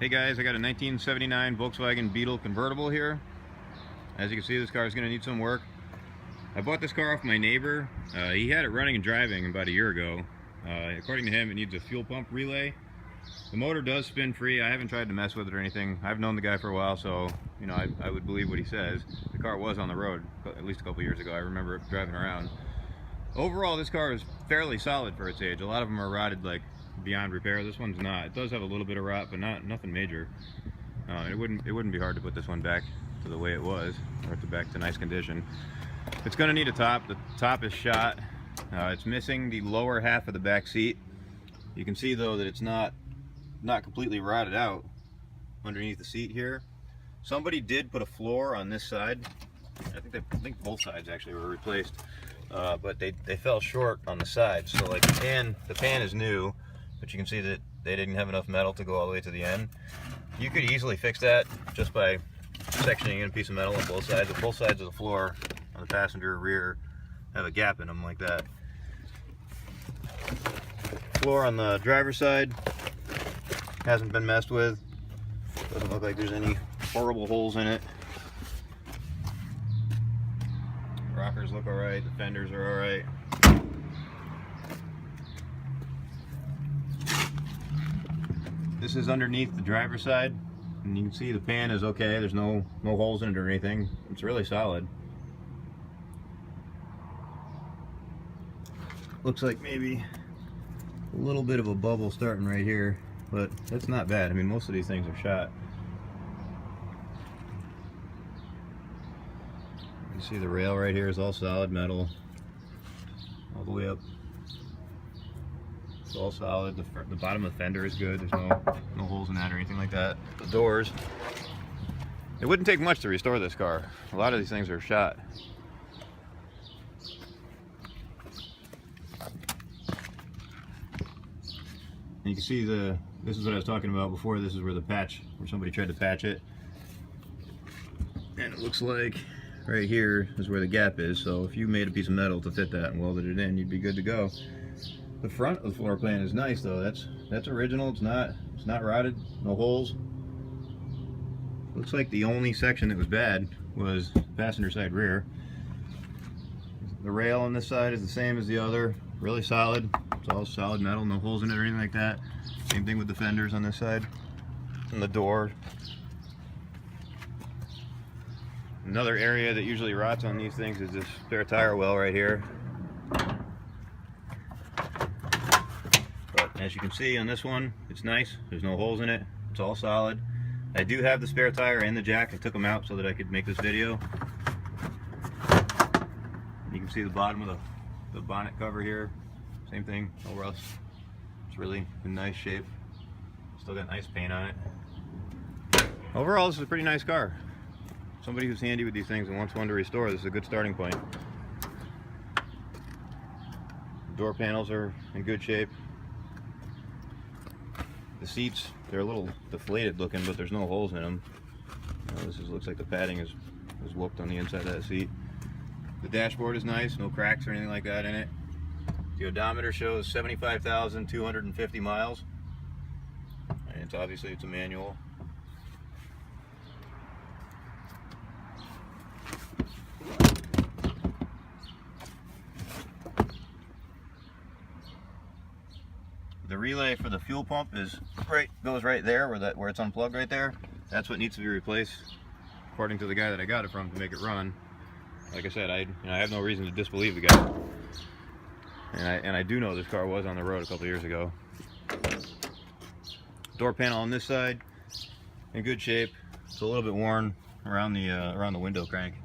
Hey guys, I got a 1979 Volkswagen Beetle Convertible here. As you can see, this car is going to need some work. I bought this car off my neighbor. He had it running and driving about a year ago. According to him, it needs a fuel pump relay. The motor does spin free. I haven't tried to mess with it or anything. I've known the guy for a while, so you know I would believe what he says. The car was on the road at least a couple years ago. I remember it driving around. Overall, this car is fairly solid for its age. A lot of them are rotted like beyond repair. This one's not. It does have a little bit of rot, but nothing major. It wouldn't be hard to put this one back to the way it was, or back to nice condition. It's going to need a top. The top is shot. It's missing the lower half of the back seat. You can see though that it's not completely rotted out underneath the seat here. Somebody did put a floor on this side. I think both sides actually were replaced, but they fell short on the sides. So like the pan is new, but you can see that they didn't have enough metal to go all the way to the end. You could easily fix that just by sectioning in a piece of metal on both sides. If both sides of the floor on the passenger rear have a gap in them like that. Floor on the driver's side hasn't been messed with. Doesn't look like there's any horrible holes in it. Rockers look alright, the fenders are alright. This is underneath the driver's side, and you can see the pan is okay. There's no holes in it or anything. It's really solid. Looks like maybe a little bit of a bubble starting right here, but that's not bad. I mean, most of these things are shot. You see the rail right here is all solid metal all the way up. It's all solid. The bottom of the fender is good. There's no holes in that or anything like that. The doors. It wouldn't take much to restore this car. A lot of these things are shot. And you can see this is what I was talking about before. This is where where somebody tried to patch it. And it looks like right here is where the gap is. So if you made a piece of metal to fit that and welded it in, you'd be good to go. The front of the floor plan is nice though. That's original. It's not rotted. No holes. Looks like the only section that was bad was the passenger side rear. The rail on this side is the same as the other. Really solid. It's all solid metal. No holes in it or anything like that. Same thing with the fenders on this side. And the door. Another area that usually rots on these things is this spare tire well right here. But as you can see on this one, it's nice. There's no holes in it. It's all solid. I do have the spare tire and the jack. I took them out so that I could make this video. You can see the bottom of the bonnet cover here. Same thing, no rust. It's really in nice shape. Still got nice paint on it. Overall, this is a pretty nice car. Somebody who's handy with these things and wants one to restore, this is a good starting point. Door panels are in good shape. The seats, they're a little deflated looking, but there's no holes in them. Looks like the padding is whooped on the inside of that seat. The dashboard is nice, no cracks or anything like that in it. The odometer shows 75,250 miles. And obviously it's a manual. The relay for the fuel pump goes right there where it's unplugged right there. That's what needs to be replaced, according to the guy that I got it from, to make it run. Like I said, I have no reason to disbelieve the guy. And I do know this car was on the road a couple years ago. Door panel on this side, in good shape. It's a little bit worn around the window crank.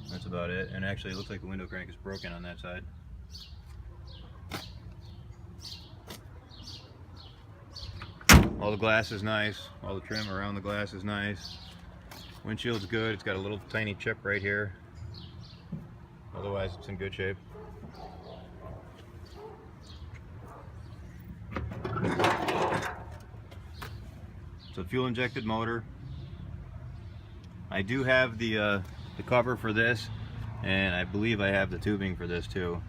That's about it. And actually, it looks like the window crank is broken on that side. All the glass is nice. All the trim around the glass is nice. Windshield's good. It's got a little tiny chip right here. Otherwise, it's in good shape. It's a fuel injected motor. I do have the cover for this, and I believe I have the tubing for this too.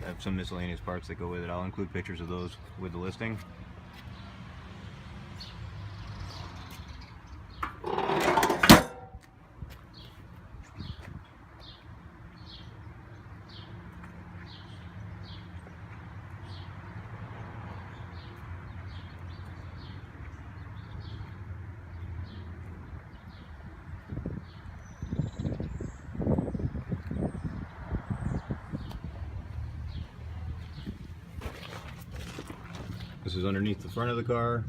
I have some miscellaneous parts that go with it. I'll include pictures of those with the listing. is underneath the front of the car.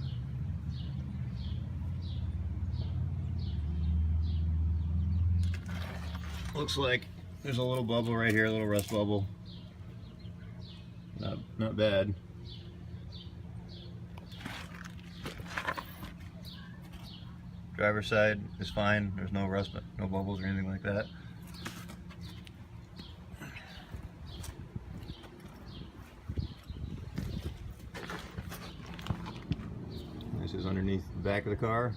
Looks like there's a little bubble right here, a little rust bubble. Not bad. Driver's side is fine. There's no rust, no bubbles or anything like that. This is underneath the back of the car.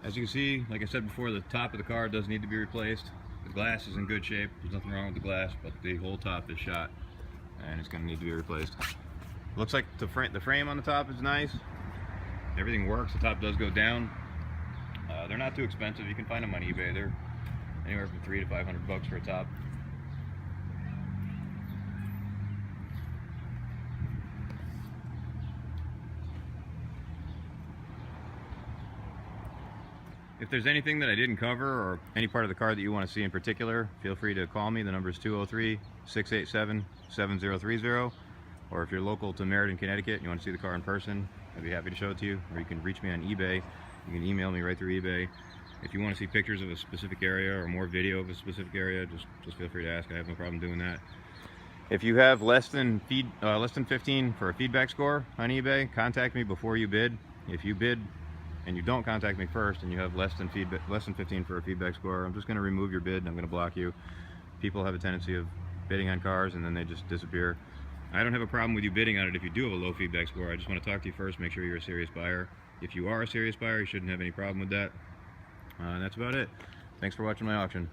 As you can see, like I said before, the top of the car does need to be replaced. The glass is in good shape. There's nothing wrong with the glass, but the whole top is shot and it's going to need to be replaced. Looks like the frame on the top is nice. Everything works. The top does go down. They're not too expensive. You can find them on eBay. They're anywhere from $300 to $500 for a top. If there's anything that I didn't cover or any part of the car that you want to see in particular, feel free to call me. The number is 203-687-7030. Or if you're local to Meriden, Connecticut, and you want to see the car in person, I'd be happy to show it to you. Or you can reach me on eBay. You can email me right through eBay. If you want to see pictures of a specific area or more video of a specific area, just feel free to ask. I have no problem doing that. If you have less than 15 for a feedback score on eBay, contact me before you bid. If you bid and you don't contact me first and you have less than 15 for a feedback score, I'm just going to remove your bid and I'm going to block you. People have a tendency of bidding on cars and then they just disappear. I don't have a problem with you bidding on it if you do have a low feedback score. I just want to talk to you first, make sure you're a serious buyer. If you are a serious buyer, you shouldn't have any problem with that. And that's about it. Thanks for watching my auction.